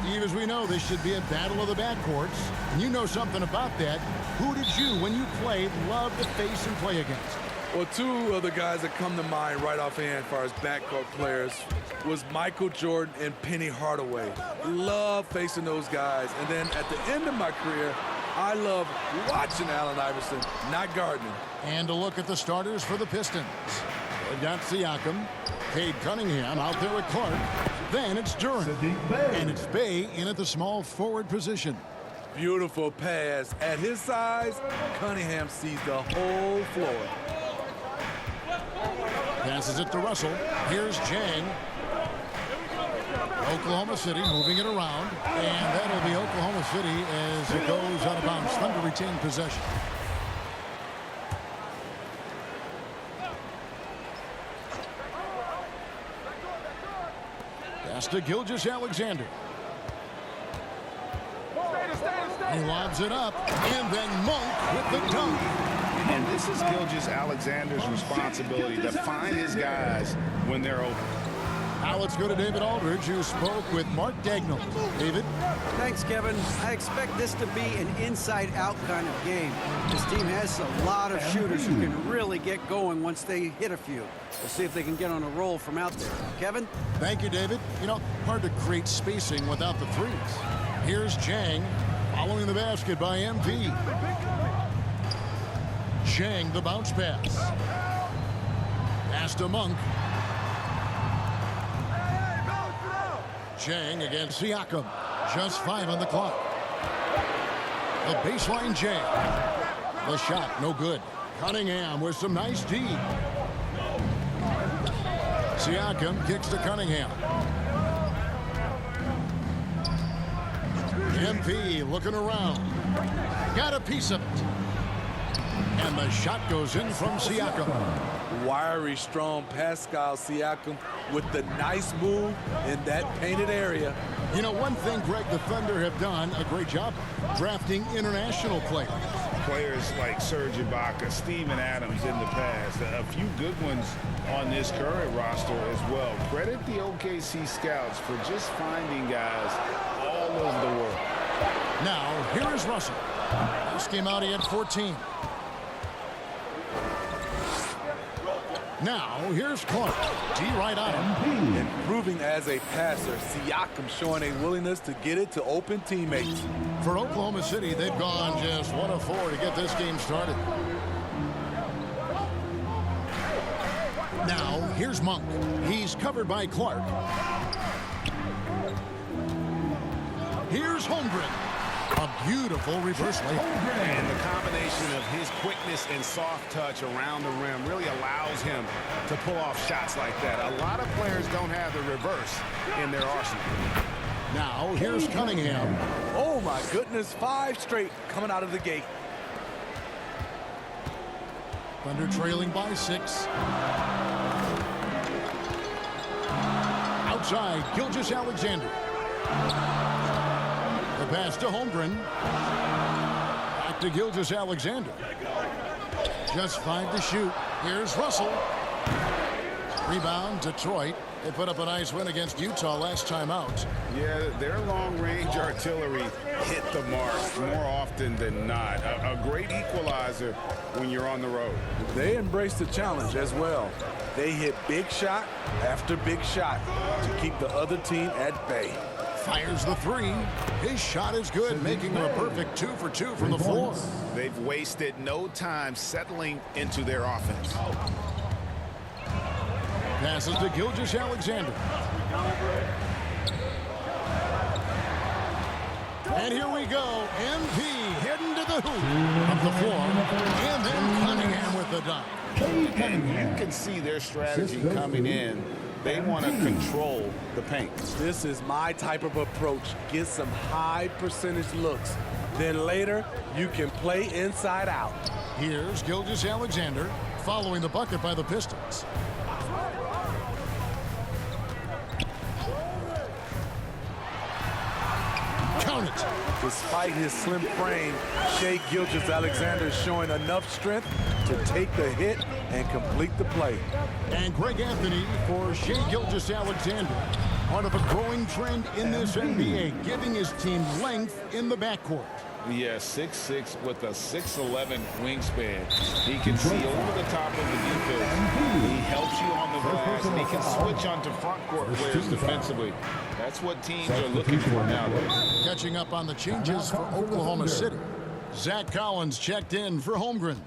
Steve, as we know, this should be a battle of the backcourts. And you know something about that. Who did you, when you played, love to face and play against? Well, two of the guys that come to mind right offhand as far as backcourt players was Michael Jordan and Penny Hardaway. Love facing those guys. And then at the end of my career, I love watching Allen Iverson, not guarding him. And a look at the starters for the Pistons. They've got Siakam, Cade Cunningham out there with Clark. Then it's Durant. And it's Bey in at the small forward position. Beautiful pass. At his size, Cunningham sees the whole floor. Passes it to Russell. Here's Jang. Oklahoma City moving it around. And that'll be Oklahoma City as it goes out of bounds. Thunder retain possession. Pass to Gilgeous-Alexander. He lobs it up. And then Monk with the dunk. And this is Gilgeous-Alexander's responsibility to find his guys when they're open. Now let's go to David Aldridge, who spoke with Mark Daigneault. David? Thanks, Kevin. I expect this to be an inside-out kind of game. This team has a lot of shooters who can really get going once they hit a few. We'll see if they can get on a roll from out there. Kevin? Thank you, David. You know, hard to create spacing without the threes. Here's Jang, following the basket by MP. Chang, the bounce pass. Pass to Monk. Chang against Siakam. Just 5 on the clock. The baseline Jang. The shot, no good. Cunningham with some nice D. Siakam kicks to Cunningham. MP looking around. Got a piece of it. And the shot goes in from Siakam. Wiry, strong Pascal Siakam with the nice move in that painted area. You know, one thing, Greg, the Thunder have done a great job drafting international players. Players like Serge Ibaka, Steven Adams in the past, a few good ones on this current roster as well. Credit the OKC scouts for just finding guys all over the world. Now, here is Russell. This game out, he had 14. Now, here's Clark. D right on him. Improving as a passer, Siakam showing a willingness to get it to open teammates. For Oklahoma City, they've gone just 1 of 4 to get this game started. Now, here's Monk. He's covered by Clark. Here's Holmgren. A beautiful reverse layup. And the combination of his quickness and soft touch around the rim really allows him to pull off shots like that. A lot of players don't have the reverse in their arsenal. Now, here's Cunningham. Oh, my goodness. 5 straight coming out of the gate. Thunder trailing by 6. Outside, Gilgeous-Alexander. The pass to Holmgren. Back to Gilgeous-Alexander. Just 5 to shoot. Here's Russell. Rebound, Detroit. They put up a nice win against Utah last time out. Yeah, their long-range artillery hit the mark more often than not. A great equalizer when you're on the road. They embrace the challenge as well. They hit big shot after big shot to keep the other team at bay. Fires the 3. His shot is good, making a perfect 2 for 2 from the floor. They've wasted no time settling into their offense. Passes to Gilgeous-Alexander. And here we go. MP heading to the hoop of the floor. And then Cunningham with the dunk. And you can see their strategy coming in. They want to control the paint. This is my type of approach. Get some high percentage looks. Then later, you can play inside out. Here's Gilgeous-Alexander following the bucket by the Pistons. Count it. Despite his slim frame, Shai Gilgeous-Alexander is showing enough strength to take the hit and complete the play. And Greg Anthony for Shai Gilgeous-Alexander. part of a growing trend in this NBA, giving his team length in the backcourt. Yeah, 6'6" with a 6'11" wingspan. He can see over the top of the defense. He helps you on the glass, and he can switch onto front court players defensively. That's what teams are looking for nowadays. Catching up on the changes for Oklahoma City. Zach Collins checked in for Holmgren.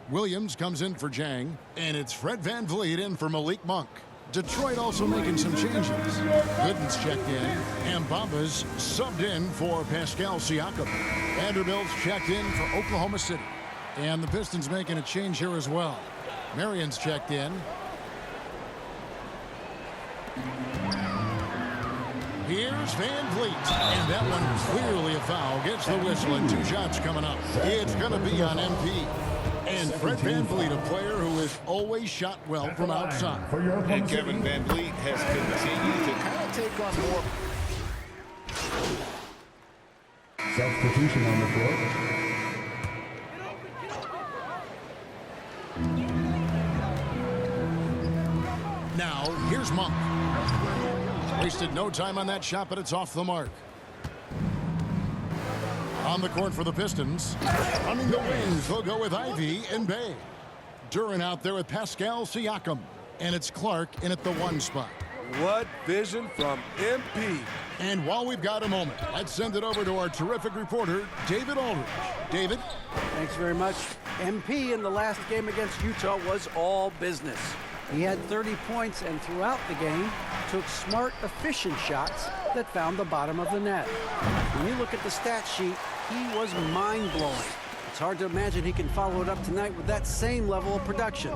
Williams comes in for Jang, and it's Fred VanVleet in for Malik Monk. Detroit also making some changes. Gooden's checked in, and Bamba's subbed in for Pascal Siakam. Vanderbilt's checked in for Oklahoma City. And the Pistons making a change here as well. Marion's checked in. Here's VanVleet, and that one clearly a foul. Gets the whistle, and 2 shots coming up. It's going to be on MP. And Fred VanVleet, a player who has always shot well from outside. And Kevin VanVleet has continued to kind of take on more. Substitution on the floor. Now, here's Monk. Wasted no time on that shot, but it's off the mark. On the court for the Pistons. Running the wings, they'll go with Ivy and Bay. Duren out there with Pascal Siakam. And it's Clark in at the 1 spot. What vision from MP. And while we've got a moment, let's send it over to our terrific reporter, David Aldridge. David? Thanks very much. MP in the last game against Utah was all business. He had 30 points and throughout the game took smart, efficient shots that found the bottom of the net. When you look at the stat sheet, he was mind-blowing. It's hard to imagine he can follow it up tonight with that same level of production.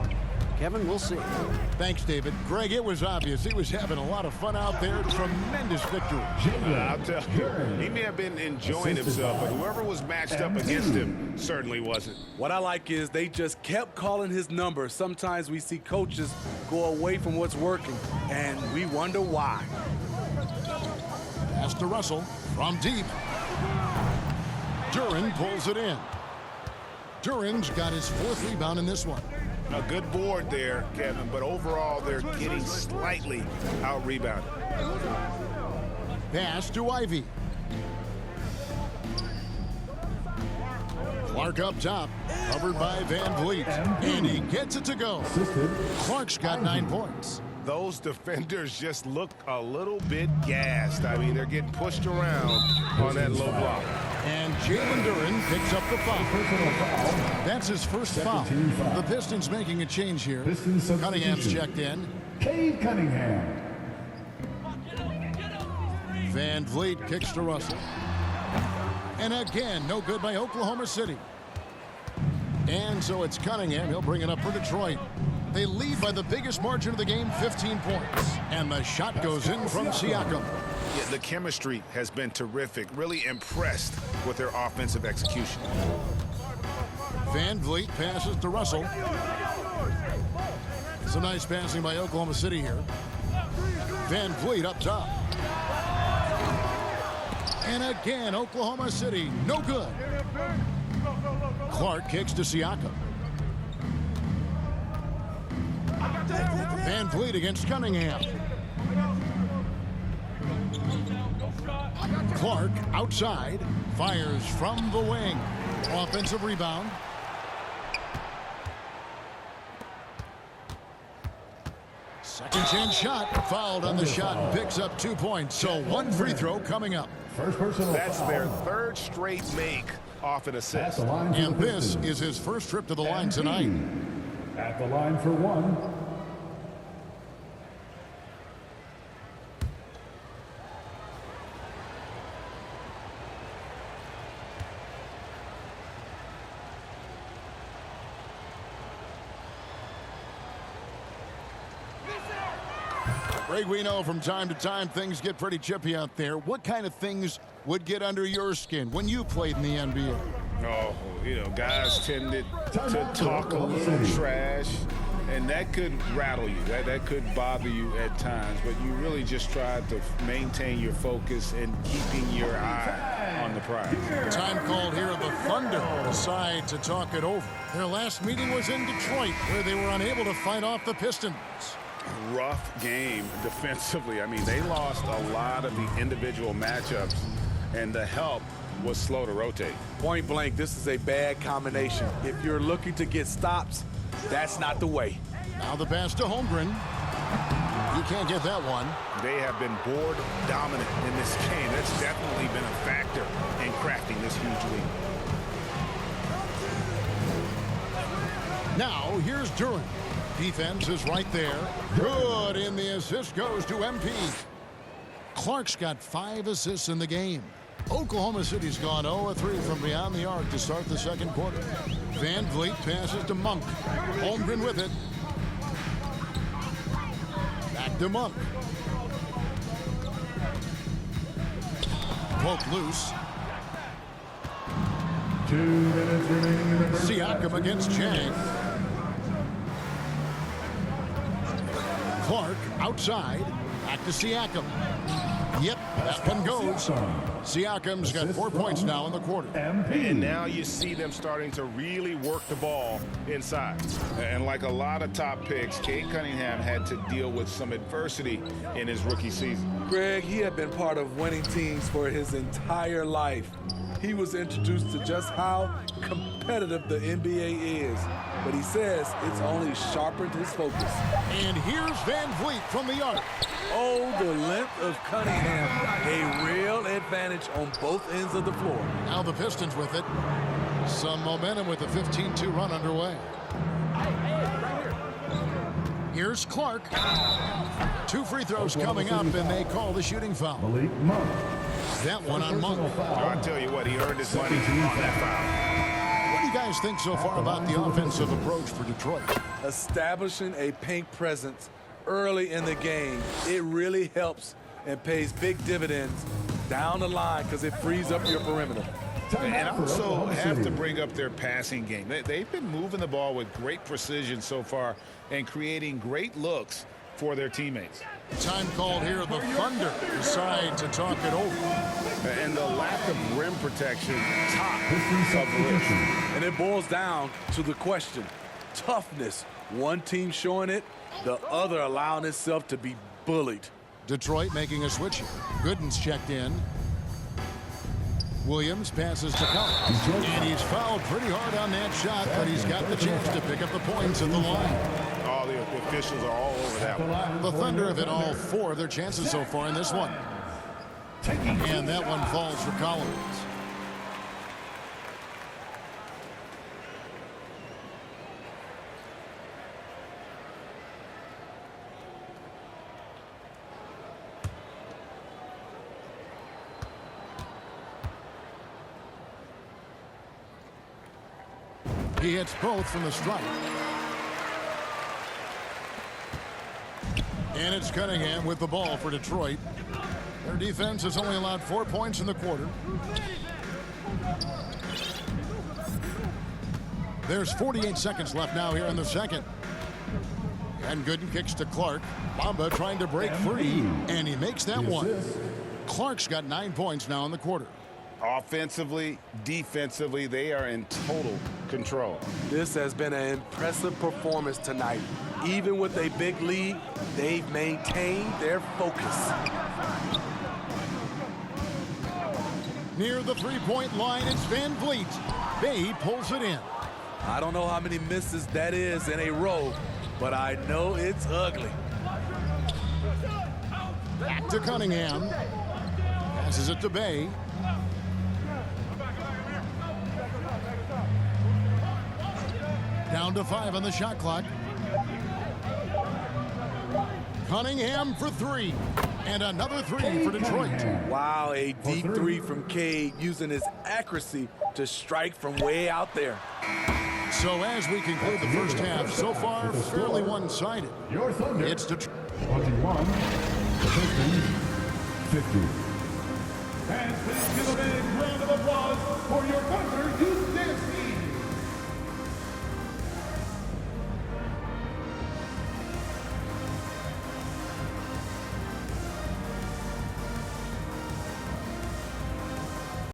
Kevin, we'll see. Thanks, David. Greg, it was obvious he was having a lot of fun out there. Tremendous victory. I'll tell you, he may have been enjoying himself, but whoever was matched up against him certainly wasn't. What I like is they just kept calling his number. Sometimes we see coaches go away from what's working, and we wonder why. Pass to Russell from deep. Duren pulls it in. Duren's got his 4th rebound in this one. A good board there, Kevin, but overall they're getting slightly out-rebounded. Pass to Ivy. Clark up top, covered by VanVleet, and he gets it to go. Clark's got 9 points. Those defenders just look a little bit gassed. I mean, they're getting pushed around on that low block. And Jalen Duren picks up the foul. That's his first foul. The Pistons making a change here. Cunningham's checked in. Cade Cunningham. VanVleet kicks to Russell. And again, no good by Oklahoma City. And so it's Cunningham. He'll bring it up for Detroit. They lead by the biggest margin of the game, 15 points. And the shot goes in from Siakam. Yeah, the chemistry has been terrific. Really impressed with their offensive execution. VanVleet passes to Russell. Some nice passing by Oklahoma City here. VanVleet up top. And again, Oklahoma City, no good. Clark kicks to Siakam. VanVleet against Cunningham. Clark outside, fires from the wing. Offensive rebound. Second chance shot, fouled on the shot, and picks up 2 points. So 1 free throw coming up. First personal That's foul. their 3rd straight make off an At assist. the line for And the this Pistons. is his first trip to the line tonight. At the line for 1. Greg, we know from time to time things get pretty chippy out there. What kind of things would get under your skin when you played in the NBA? Oh, you know, guys tended to talk a little trash, and that could rattle you. That could bother you at times, but you really just tried to maintain your focus and keeping your eye on the prize. Time called here. The Thunder decide to talk it over. Their last meeting was in Detroit, where they were unable to fight off the Pistons. rough game defensively. I mean, they lost a lot of the individual matchups, and the help was slow to rotate. Point blank, this is a bad combination. If you're looking to get stops, that's not the way. Now the pass to Holmgren. He can't get that one. They have been board dominant in this game. That's definitely been a factor in crafting this huge lead. Now here's Duran. Defense is right there. Good, and the assist goes to MP. Clark's got 5 assists in the game. Oklahoma City's gone 0-3 from beyond the arc to start the second quarter. Van Vliet passes to Monk. Holmgren with it. Back to Monk. Poke loose. 2 minutes remaining in the first half. Siakam against Chang. Clark outside. Back to Siakam. Yep, that one goes. Siakam's got 4 points now in the quarter. And now you see them starting to really work the ball inside. And like a lot of top picks, Cade Cunningham had to deal with some adversity in his rookie season. Greg, he had been part of winning teams for his entire life. He was introduced to just how competitive the NBA is. But he says it's only sharpened his focus. And here's Van Vliet from the arc. Oh, the length of Cunningham. A real advantage on both ends of the floor. Now the Pistons with it. Some momentum with the 15-2 run underway. Here's Clark. 2 free throws coming up, and they call the shooting foul. Malik Monk. That one on Monk. I tell you what, he earned his money on that foul. What do you guys think so far about the offensive approach for Detroit? Establishing a paint presence early in the game, it really helps and pays big dividends down the line because it frees up your perimeter. And also have to bring up their passing game. They've been moving the ball with great precision so far and creating great looks for their teammates. Time called here. The Thunder decide to talk it over. And the lack of rim protection top of the list. And it boils down to the question, toughness. One team showing it, the other allowing itself to be bullied. Detroit making a switch here. Gooden's checked in. Williams passes to Collins. And he's fouled pretty hard on that shot, but he's got the chance to pick up the points at the line. All the officials are all over that one. The Thunder have hit all 4 of their chances so far in this one. And that one falls for Collins. He hits both from the strike. And it's Cunningham with the ball for Detroit. Their defense has only allowed 4 points in the quarter. There's 48 seconds left now here in the second. And Gooden kicks to Clark. Bamba trying to break free, and he makes that one. Clark's got 9 points now in the quarter. Offensively, defensively, they are in total control. This has been an impressive performance tonight. Even with a big lead, they've maintained their focus. Near the three-point line, it's Van Vliet. Bay pulls it in. I don't know how many misses that is in a row, but I know it's ugly. Back to Cunningham. Passes it to Bay. Down to 5 on the shot clock. Cunningham for 3. And another 3 for Detroit. Wow, a deep 3 from Cade using his accuracy to strike from way out there. So as we conclude the first half, so far fairly one-sided. Your Thunder. It's Detroit 21. The Pistons 50. And please give a big round of applause for your